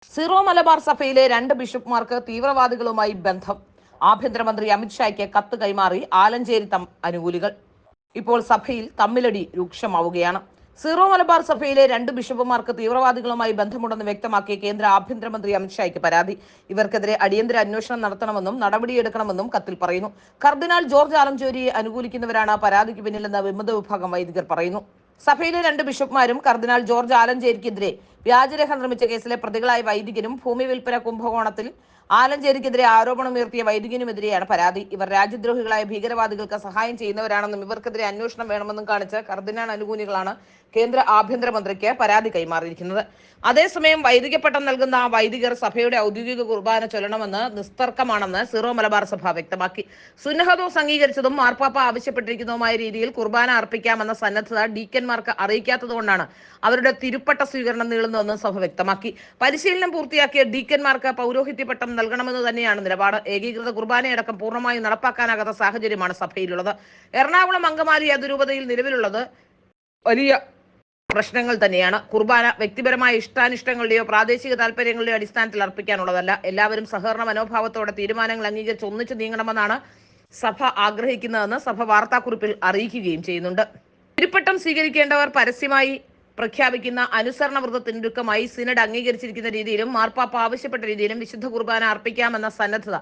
Zero Malabar സഭയിലെ 2 ബിഷപ്പ്മാർക്ക് തീവ്രവാദികളുമായി ബന്ധം. ആഭ്യന്തരമന്ത്രി അമിത്ഷായ്ക്ക് കത്ത് കൈമാറി ആലഞ്ചേരി അനുകൂലികൾ. ഇപ്പോൾ സഭയിൽ തമ്മിലടി രൂക്ഷമാവുകയാണ്. സീറോ മലബാർ സഭയിലെ 2 ബിഷപ്പുമാർക്ക് തീവ്രവാദികളുമായി ബന്ധമുണ്ടെന്ന് വ്യക്തമാക്കിയ കേന്ദ്ര ആഭ്യന്തരമന്ത്രി അമിത്ഷായ്ക്ക് പരാതി. ഇവർക്കെതിരെ അടിയന്തര അന്വേഷണം നടത്തണമെന്നും നടപടിയെടുക്കണമെന്നും കത്തിൽ പറയുന്നു. കർദിനാൾ ജോർജ് ആലഞ്ചേരിയെ അനുകൂലിക്കുന്നവരാണ് പരാതിക്ക് പിന്നിലെന്ന് വിമത വിഭാഗം വൈദികർ പറയുന്നു. സഭയിലെ 2 ബിഷപ്പ്മാരും കർദിനാൾ ജോർജ് ആലഞ്ചേരിക്കെതിരെ വ്യാജരേഖ നിർമ്മിച്ച കേസിലെ പ്രതികളായ വൈദികനും ഭൂമി വിൽപ്പന കുംഭകോണത്തിൽ ആലഞ്ചേരിക്കെതിരെ ആരോപണമുയർത്തിയ വൈദികനുമെതിരെയാണ് പരാതി. ഇവർ രാജ്യദ്രോഹികളായ ഭീകരവാദികൾക്ക് സഹായം ചെയ്യുന്നവരാണെന്നും ഇവർക്കെതിരെ അന്വേഷണം വേണമെന്നും കാണിച്ച് കർദിനാൾ അനുകൂലികളാണ് കേന്ദ്ര ആഭ്യന്തരമന്ത്രിക്ക് പരാതി കൈമാറിയിരിക്കുന്നത്. അതേസമയം വൈദിക പട്ടം നൽകുന്ന വൈദികർ സഭയുടെ ഔദ്യോഗിക കുർബാന ചൊല്ലണമെന്ന് നിസ്തർക്കമാണെന്ന് സീറോ മലബാർ സഭ വ്യക്തമാക്കി. സുന്നഹദോസ് അംഗീകരിച്ചതും മാർപ്പാപ്പ ആവശ്യപ്പെട്ടിരിക്കുന്നതുമായ രീതിയിൽ കുർബാന അർപ്പിക്കാമെന്ന സന്നദ്ധത ഡീക്കന്മാർക്ക് അറിയിക്കാത്തതുകൊണ്ടാണ് അവരുടെ തിരുപ്പട്ട സ്വീകരണം നീളുന്നതെന്ന് സഭ വ്യക്തമാക്കി. പരിശീലനം പൂർത്തിയാക്കിയ ഡീക്കന്മാർക്ക് പൗരോഹിത്യ പട്ടം നൽകണമെന്ന് തന്നെയാണ് നിലപാട്. ഏകീകൃത കുർബാനയടക്കം പൂർണ്ണമായും നടപ്പാക്കാനാകാത്ത സാഹചര്യമാണ് സഭയിലുള്ളത്. എറണാകുളം അങ്കമാലി അതിരൂപതയിൽ നിലവിലുള്ളത് വലിയ പ്രശ്നങ്ങൾ തന്നെയാണ്. കുർബാന വ്യക്തിപരമായ ഇഷ്ടാനിഷ്ടങ്ങളുടെയോ പ്രാദേശിക താല്പര്യങ്ങളുടെയോ അടിസ്ഥാനത്തിൽ അർപ്പിക്കാനുള്ളതല്ല. എല്ലാവരും സഹകരണ മനോഭാവത്തോടെ തീരുമാനങ്ങൾ അംഗീകരിച്ച് ഒന്നിച്ചു നീങ്ങണമെന്നാണ് സഭ ആഗ്രഹിക്കുന്നതെന്ന് സഭ വാർത്താക്കുറിപ്പിൽ അറിയിക്കുകയും ചെയ്യുന്നുണ്ട്. തിരുപ്പട്ടം സ്വീകരിക്കേണ്ടവർ പരസ്യമായി പ്രഖ്യാപിക്കുന്ന അനുസരണ വ്രതത്തിനൊരുക്കമായി സിനഡ് അംഗീകരിച്ചിരിക്കുന്ന രീതിയിലും മാർപ്പാപ്പ ആവശ്യപ്പെട്ട രീതിയിലും വിശുദ്ധ കുർബാന അർപ്പിക്കാമെന്ന സന്നദ്ധത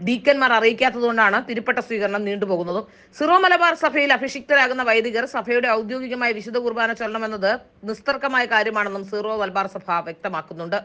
ഡീക്കന്മാർ അറിയിക്കാത്തതുകൊണ്ടാണ് തിരുപ്പട്ട സ്വീകരണം നീണ്ടുപോകുന്നതും. സീറോ മലബാർ സഭയിൽ അഭിഷിക്തരാകുന്ന വൈദികർ സഭയുടെ ഔദ്യോഗികമായ വിശുദ്ധ കുർബാന ചൊല്ലണമെന്നത് നിസ്തർക്കമായ കാര്യമാണെന്നും സീറോ മലബാർ സഭ വ്യക്തമാക്കുന്നുണ്ട്.